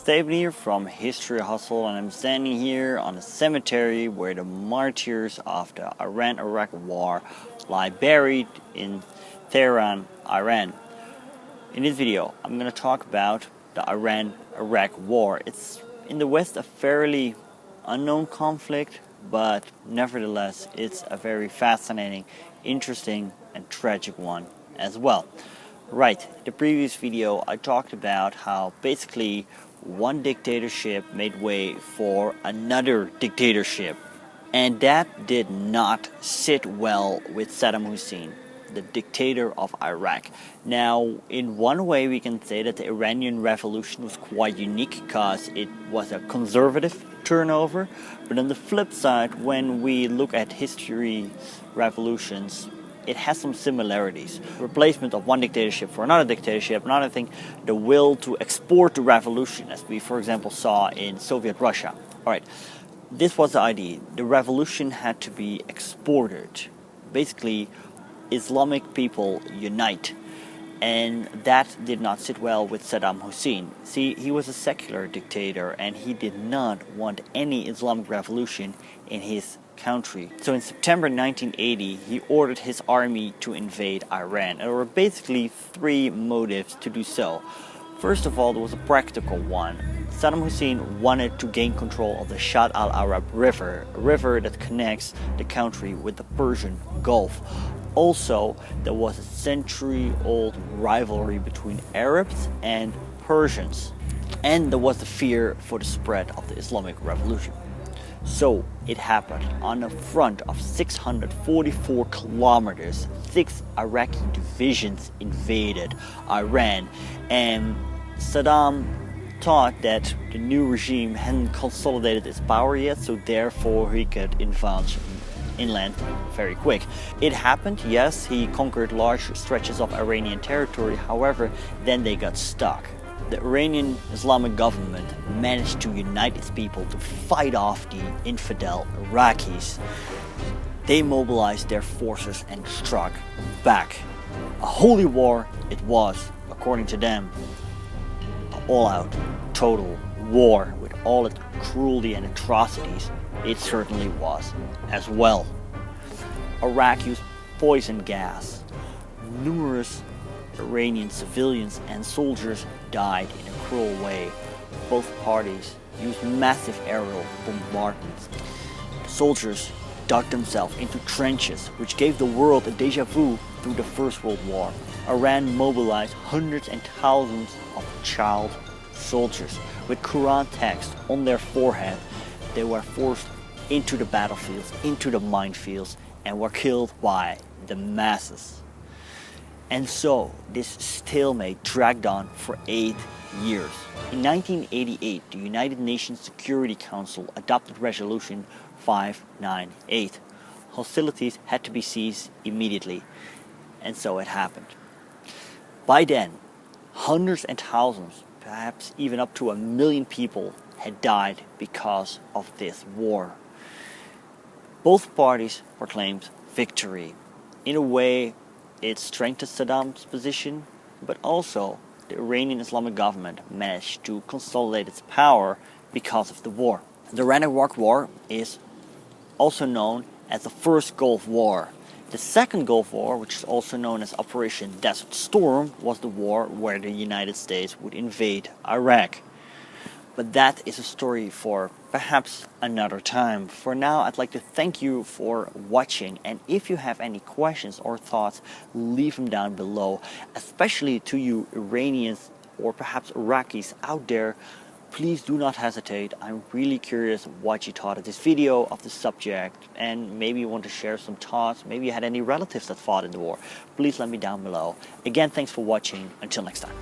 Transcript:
Stalemate here from History Hustle, and I'm standing here on a cemetery where the martyrs of the Iran-Iraq war lie buried in Tehran, Iran. In this video, I'm going to talk about the Iran-Iraq war. It's in the West a fairly unknown conflict, but nevertheless it's a very fascinating, interesting and tragic one as well. Right, the previous video I talked about how basically one dictatorship made way for another dictatorship, and that did not sit well with Saddam Hussein, the dictator of Iraq. Now, in one way we can say that the Iranian Revolution was quite unique because it was a conservative turnover, but on the flip side, when we look at history revolutions, it has some similarities. Replacement of one dictatorship for another dictatorship. Another thing, the will to export the revolution, as we, for example, saw in Soviet Russia. Alright, this was the idea. The revolution had to be exported. Basically, Islamic people unite. And that did not sit well with Saddam Hussein. See, he was a secular dictator and he did not want any Islamic revolution in his country. So in September 1980, he ordered his army to invade Iran. There were basically three motives to do so. First of all, there was a practical one. Saddam Hussein wanted to gain control of the Shatt al-Arab River, a river that connects the country with the Persian Gulf. Also, there was a century-old rivalry between Arabs and Persians, and there was the fear for the spread of the Islamic Revolution. So it happened. On a front of 644 kilometers, 6 Iraqi divisions invaded Iran, and Saddam thought that the new regime hadn't consolidated its power yet, so therefore he could advance inland very quick. It happened, yes, he conquered large stretches of Iranian territory, however, then they got stuck. The Iranian Islamic government managed to unite its people to fight off the infidel Iraqis. They mobilized their forces and struck back. A holy war it was, according to them. An all-out, total war with all its cruelty and atrocities. It certainly was as well. Iraq used poison gas. Numerous Iranian civilians and soldiers died in a cruel way. Both parties used massive aerial bombardments. The soldiers dug themselves into trenches, which gave the world a déjà vu through the First World War. Iran mobilized hundreds and thousands of child soldiers. With Quran text on their forehead, they were forced into the battlefields, into the minefields, and were killed by the masses. And so, this stalemate dragged on for 8 years. In 1988, the United Nations Security Council adopted Resolution 598. Hostilities had to be ceased immediately, and so it happened. By then, hundreds and thousands, perhaps even up to 1 million people had died because of this war. Both parties proclaimed victory. In a way, it strengthened Saddam's position, but also the Iranian Islamic government managed to consolidate its power because of the war. The Iran-Iraq War is also known as the First Gulf War. The Second Gulf War, which is also known as Operation Desert Storm, was the war where the United States would invade Iraq. But that is a story for perhaps another time. For now, I'd like to thank you for watching, and if you have any questions or thoughts, leave them down below, especially to you Iranians or perhaps Iraqis out there. Please do not hesitate. I'm really curious what you thought of this video, of the subject, and maybe you want to share some thoughts. Maybe you had any relatives that fought in the war. Please let me down below. Again, thanks for watching. Until next time.